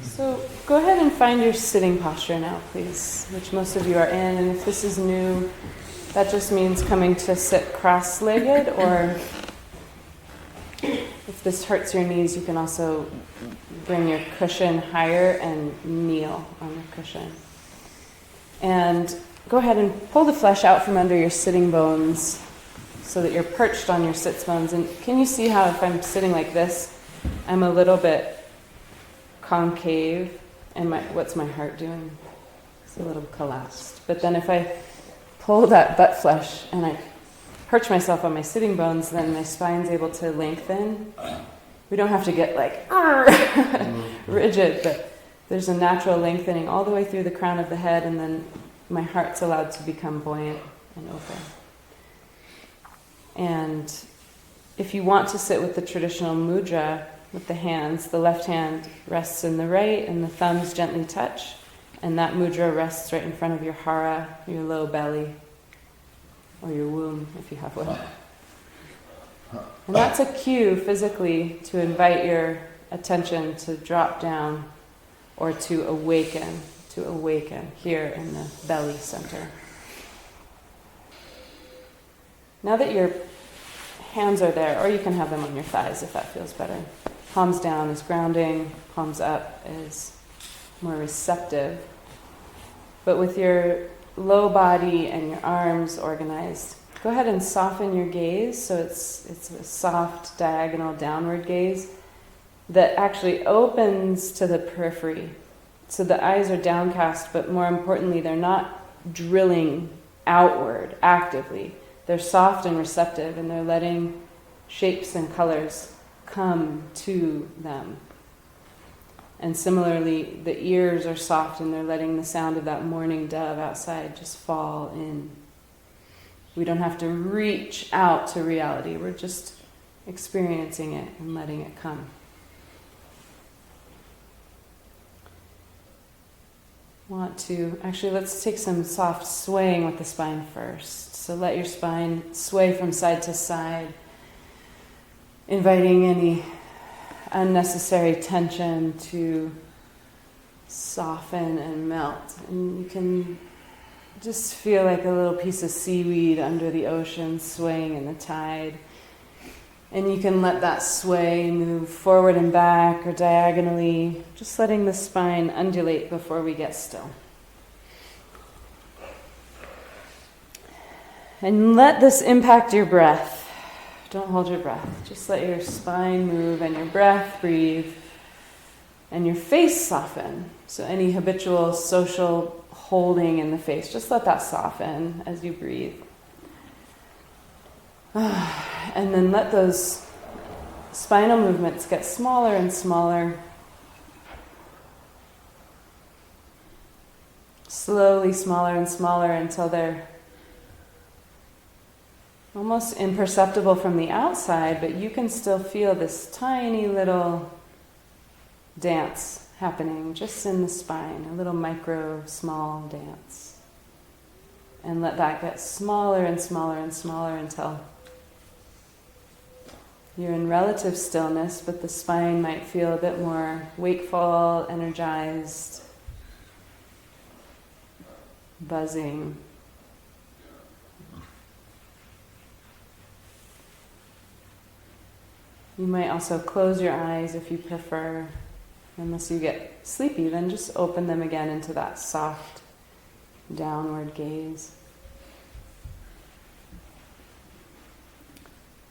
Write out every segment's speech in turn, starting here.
So go ahead and find your sitting posture now, please, which most of you are in. And if this is new, that just means coming to sit cross-legged, or if this hurts your knees, you can also bring your cushion higher and kneel on your cushion. And go ahead and pull the flesh out from under your sitting bones so that you're perched on your sits bones. And can you see how if I'm sitting like this, I'm a little bit concave, and what's my heart doing? It's a little collapsed. But then if I pull that butt flesh and I perch myself on my sitting bones, then my spine's able to lengthen. We don't have to get like rigid, but there's a natural lengthening all the way through the crown of the head, and then my heart's allowed to become buoyant and open. And if you want to sit with the traditional mudra, with the hands, the left hand rests in the right and the thumbs gently touch, and that mudra rests right in front of your hara, your low belly, or your womb if you have one. And that's a cue physically to invite your attention to drop down or to awaken here in the belly center. Now that your hands are there, or you can have them on your thighs if that feels better. Palms down is grounding, palms up is more receptive. But with your low body and your arms organized, go ahead and soften your gaze so it's a soft diagonal downward gaze that actually opens to the periphery. So the eyes are downcast, but more importantly, they're not drilling outward actively. They're soft and receptive, and they're letting shapes and colors come to them. And similarly, the ears are soft and they're letting the sound of that morning dove outside just fall in. We don't have to reach out to reality. We're just experiencing it and letting it come. Let's take some soft swaying with the spine first. So let your spine sway from side to side, inviting any unnecessary tension to soften and melt. And you can just feel like a little piece of seaweed under the ocean swaying in the tide. And you can let that sway move forward and back or diagonally, just letting the spine undulate before we get still. And let this impact your breath. Don't hold your breath. Just let your spine move and your breath breathe and your face soften. So any habitual social holding in the face, just let that soften as you breathe. And then let those spinal movements get smaller and smaller. Slowly smaller and smaller until they're almost imperceptible from the outside, but you can still feel this tiny little dance happening just in the spine, a little micro, small dance. And let that get smaller and smaller and smaller until you're in relative stillness, but the spine might feel a bit more wakeful, energized, buzzing. You might also close your eyes if you prefer. Unless you get sleepy, then just open them again into that soft downward gaze.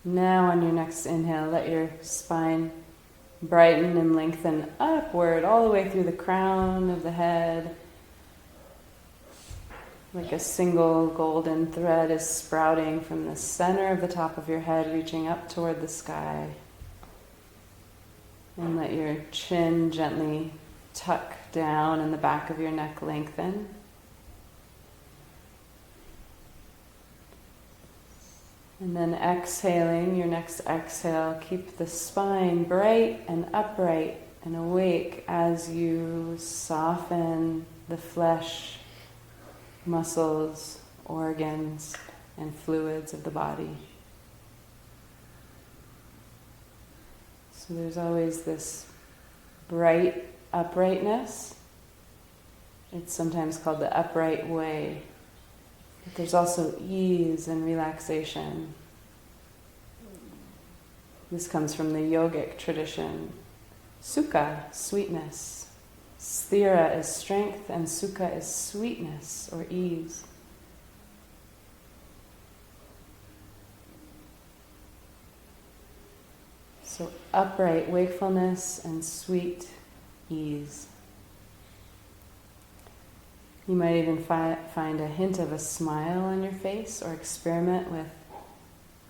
Now on your next inhale, let your spine brighten and lengthen upward all the way through the crown of the head. Like a single golden thread is sprouting from the center of the top of your head, reaching up toward the sky. And let your chin gently tuck down and the back of your neck lengthen. And then exhaling, your next exhale, keep the spine bright and upright and awake as you soften the flesh, muscles, organs, and fluids of the body. So there's always this bright uprightness. It's sometimes called the upright way. But there's also ease and relaxation. This comes from the yogic tradition. Sukha, sweetness. Sthira is strength and sukha is sweetness or ease. So upright wakefulness and sweet ease. You might even find a hint of a smile on your face or experiment with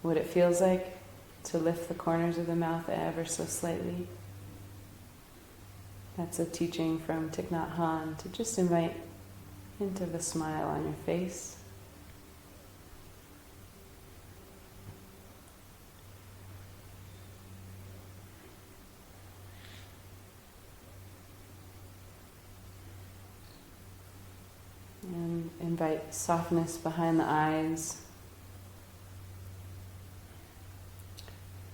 what it feels like to lift the corners of the mouth ever so slightly. That's a teaching from Thich Nhat Hanh, to just invite a hint of a smile on your face. And invite softness behind the eyes.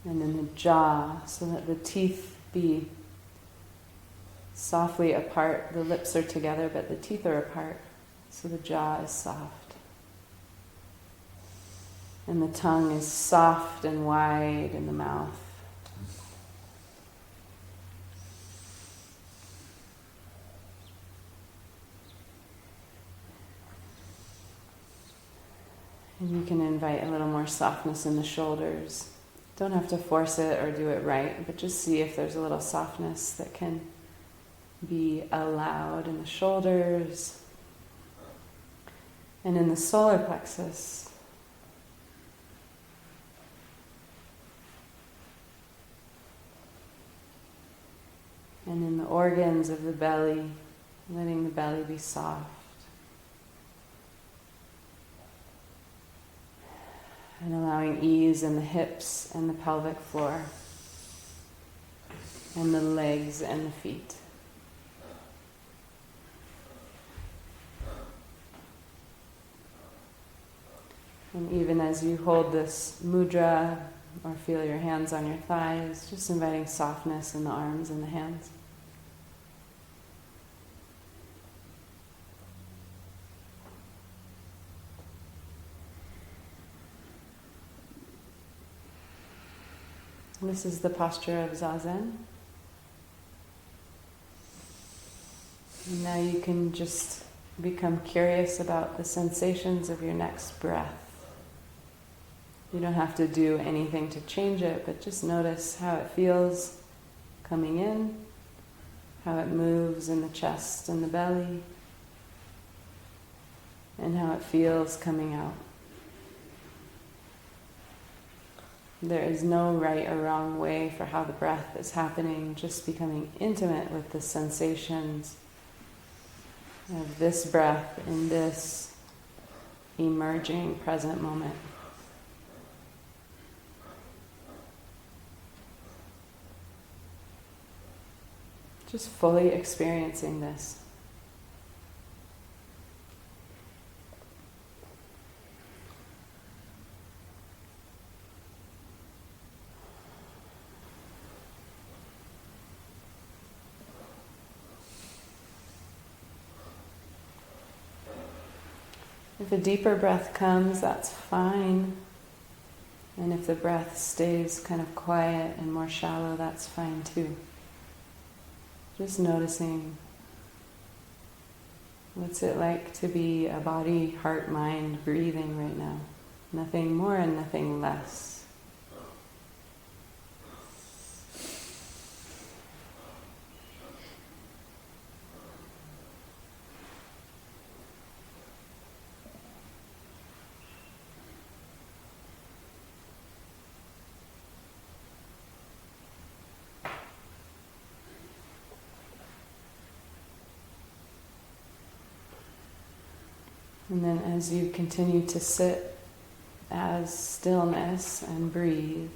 And in the jaw, so that the teeth be softly apart. The lips are together, but the teeth are apart, so the jaw is soft. And the tongue is soft and wide in the mouth. And you can invite a little more softness in the shoulders. Don't have to force it or do it right, but just see if there's a little softness that can be allowed in the shoulders and in the solar plexus. And in the organs of the belly, letting the belly be soft. And allowing ease in the hips and the pelvic floor, and the legs and the feet. And even as you hold this mudra or feel your hands on your thighs, just inviting softness in the arms and the hands. This is the posture of Zazen. And now you can just become curious about the sensations of your next breath. You don't have to do anything to change it, but just notice how it feels coming in, how it moves in the chest and the belly, and how it feels coming out. There is no right or wrong way for how the breath is happening, just becoming intimate with the sensations of this breath in this emerging present moment. Just fully experiencing this. If a deeper breath comes, that's fine. And if the breath stays kind of quiet and more shallow, that's fine too. Just noticing, what's it like to be a body, heart, mind breathing right now? Nothing more and nothing less. And then as you continue to sit as stillness and breathe,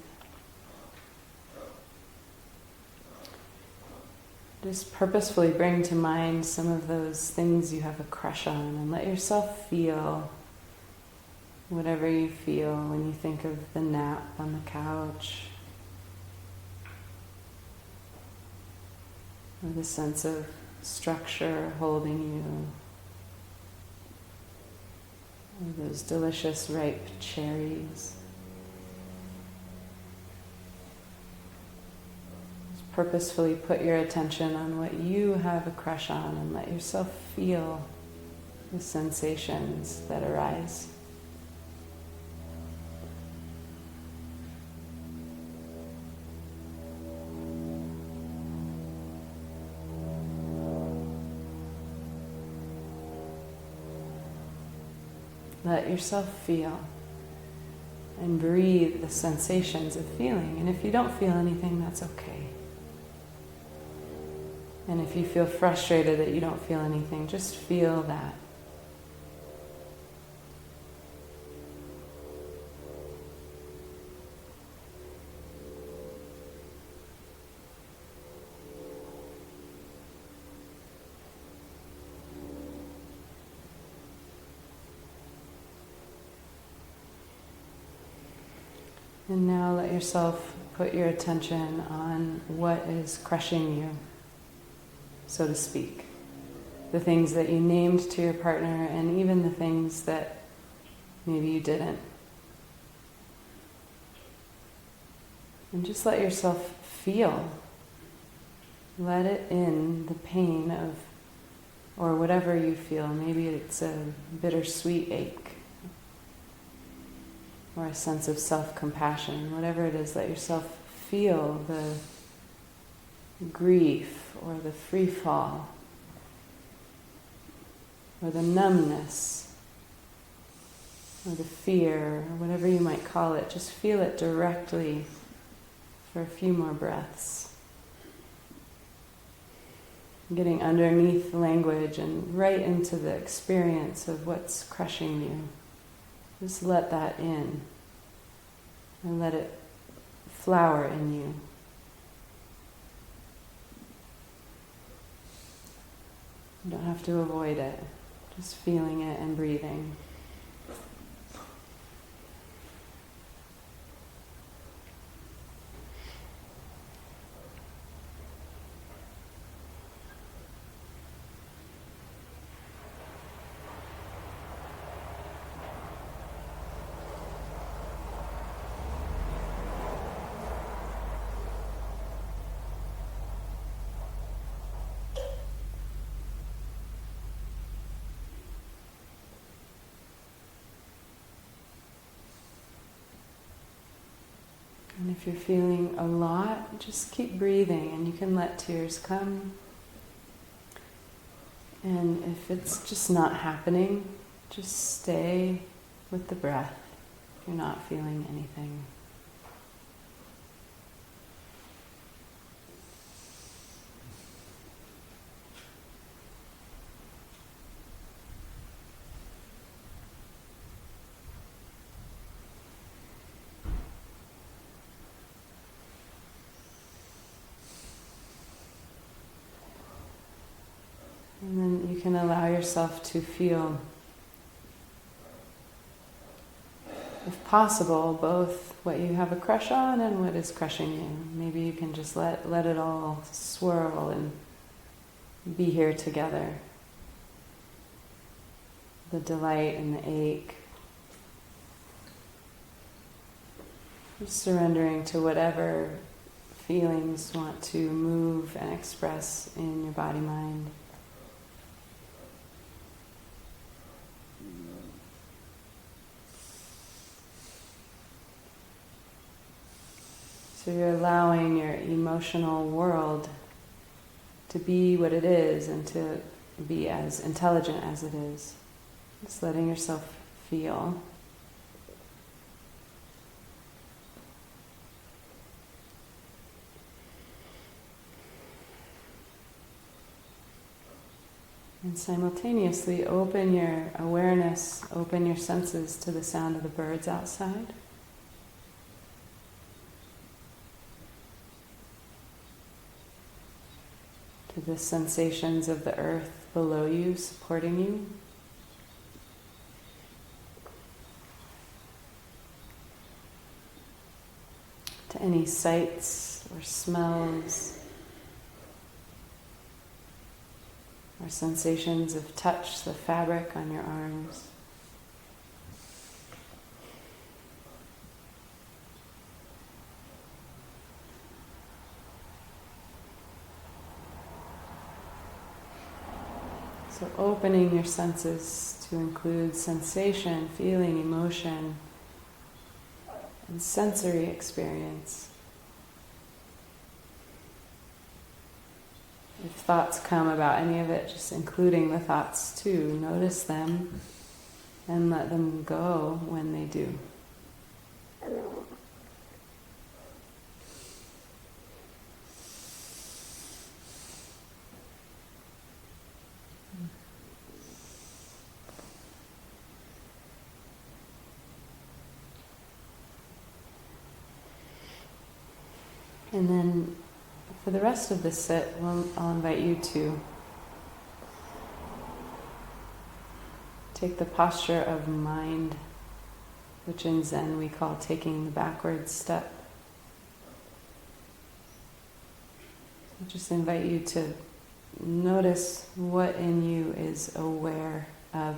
just purposefully bring to mind some of those things you have a crush on and let yourself feel whatever you feel when you think of the nap on the couch. or the sense of structure holding you, or those delicious ripe cherries. Just purposefully put your attention on what you have a crush on and let yourself feel the sensations that arise. Let yourself feel and breathe the sensations of feeling. And if you don't feel anything, that's okay. And if you feel frustrated that you don't feel anything, just feel that. And now let yourself put your attention on what is crushing you, so to speak. The things that you named to your partner and even the things that maybe you didn't. And just let yourself feel. Let it in, the pain of, or whatever you feel. Maybe it's a bittersweet ache, or a sense of self-compassion, whatever it is, let yourself feel the grief or the free fall or the numbness or the fear or whatever you might call it. Just feel it directly for a few more breaths. Getting underneath the language and right into the experience of what's crushing you. Just let that in and let it flower in you. You don't have to avoid it, just feeling it and breathing. And if you're feeling a lot, just keep breathing and you can let tears come. And if it's just not happening, just stay with the breath if you're not feeling anything. And then you can allow yourself to feel, if possible, both what you have a crush on and what is crushing you. Maybe you can just let it all swirl and be here together. The delight and the ache. Just surrendering to whatever feelings want to move and express in your body-mind. So you're allowing your emotional world to be what it is and to be as intelligent as it is. Just letting yourself feel. And simultaneously open your awareness, open your senses to the sound of the birds outside. To the sensations of the earth below you, supporting you. To any sights or smells or sensations of touch, the fabric on your arms. So opening your senses to include sensation, feeling, emotion, and sensory experience. If thoughts come about any of it, just including the thoughts too. Notice them and let them go when they do. And then for the rest of the sit, I'll invite you to take the posture of mind, which in Zen we call taking the backward step. I just invite you to notice what in you is aware of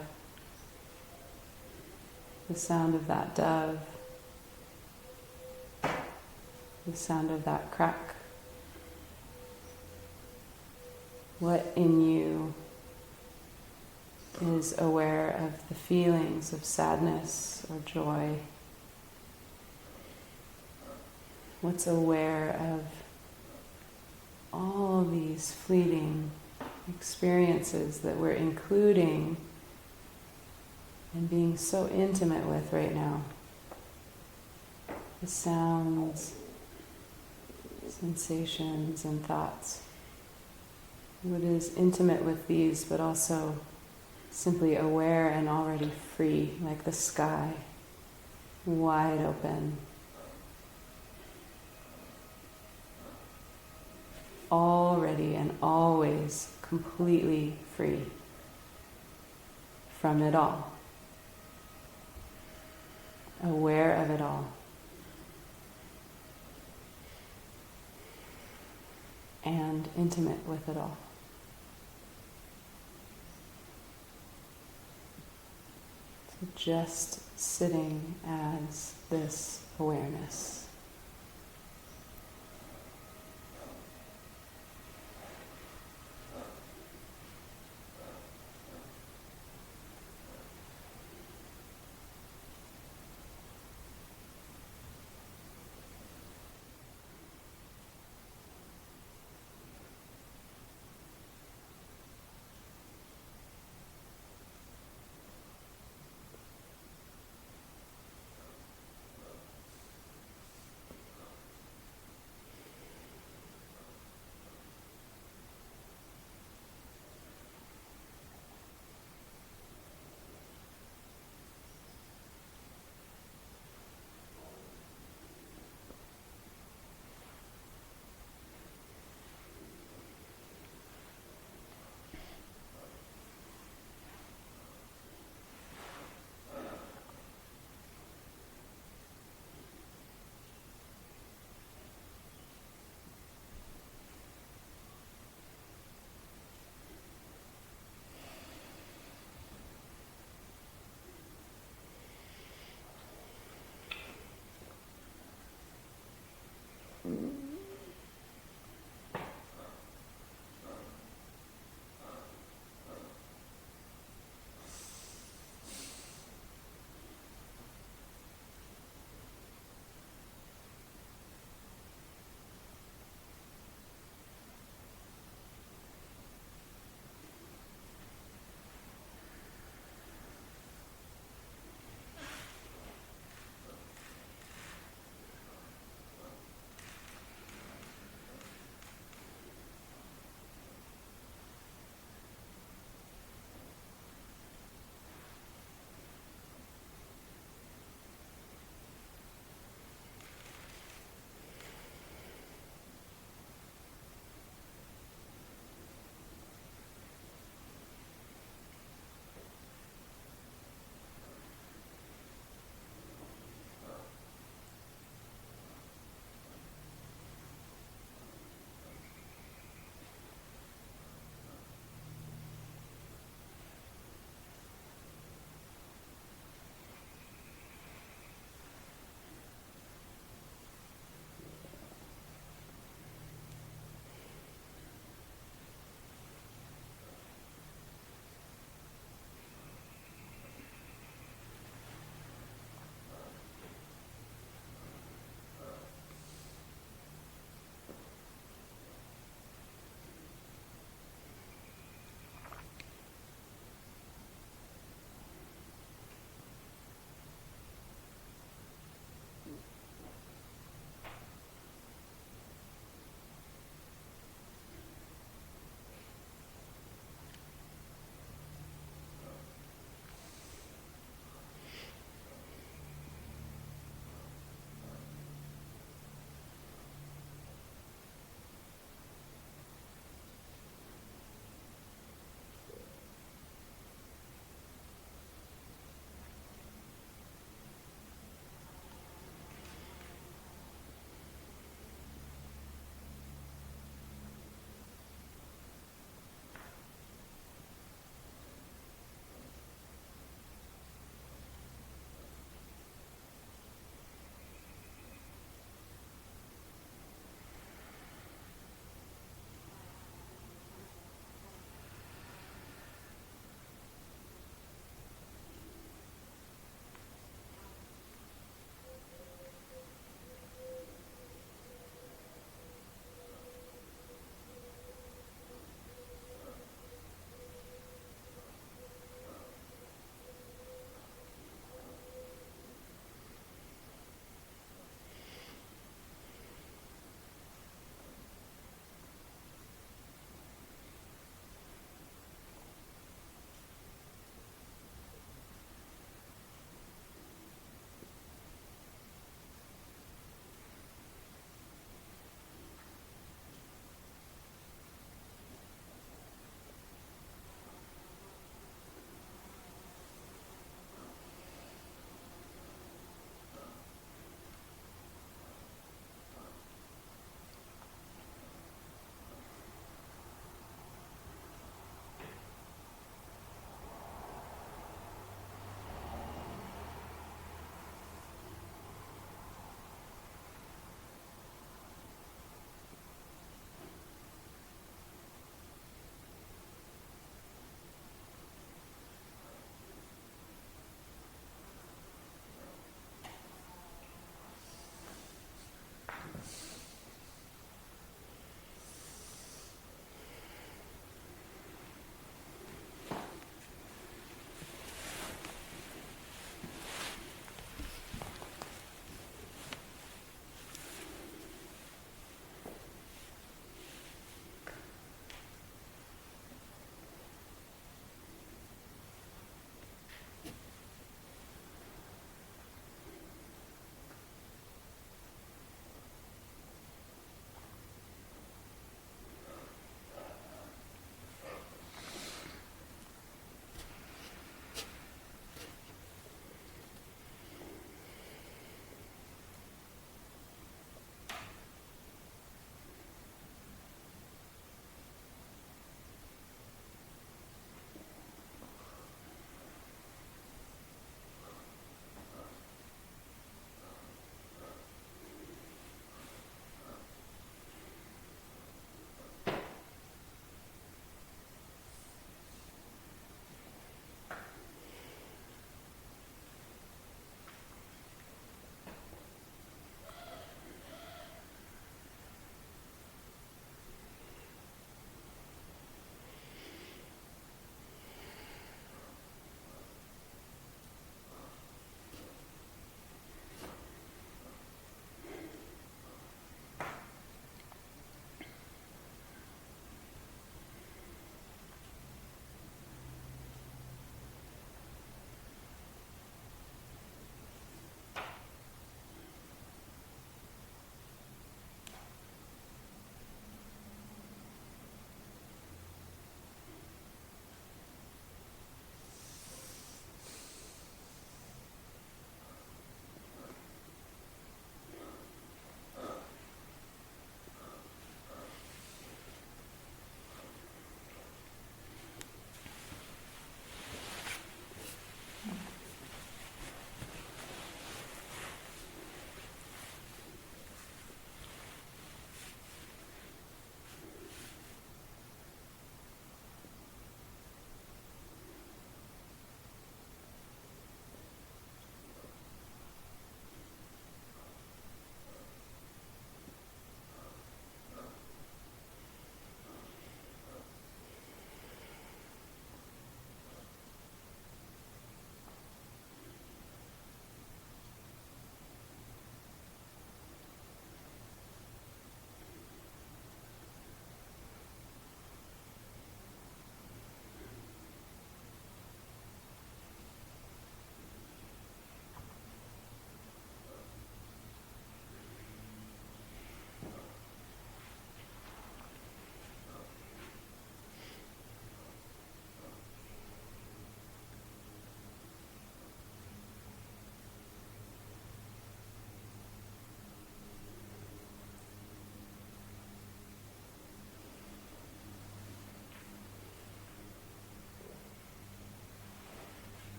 the sound of that dove, the sound of that crack. What in you is aware of the feelings of sadness or joy? What's aware of all these fleeting experiences that we're including and being so intimate with right now? The sounds, sensations, and thoughts. What is intimate with these, but also simply aware and already free, like the sky, wide open. Already and always completely free from it all. Aware of it all. And intimate with it all. So just sitting as this awareness.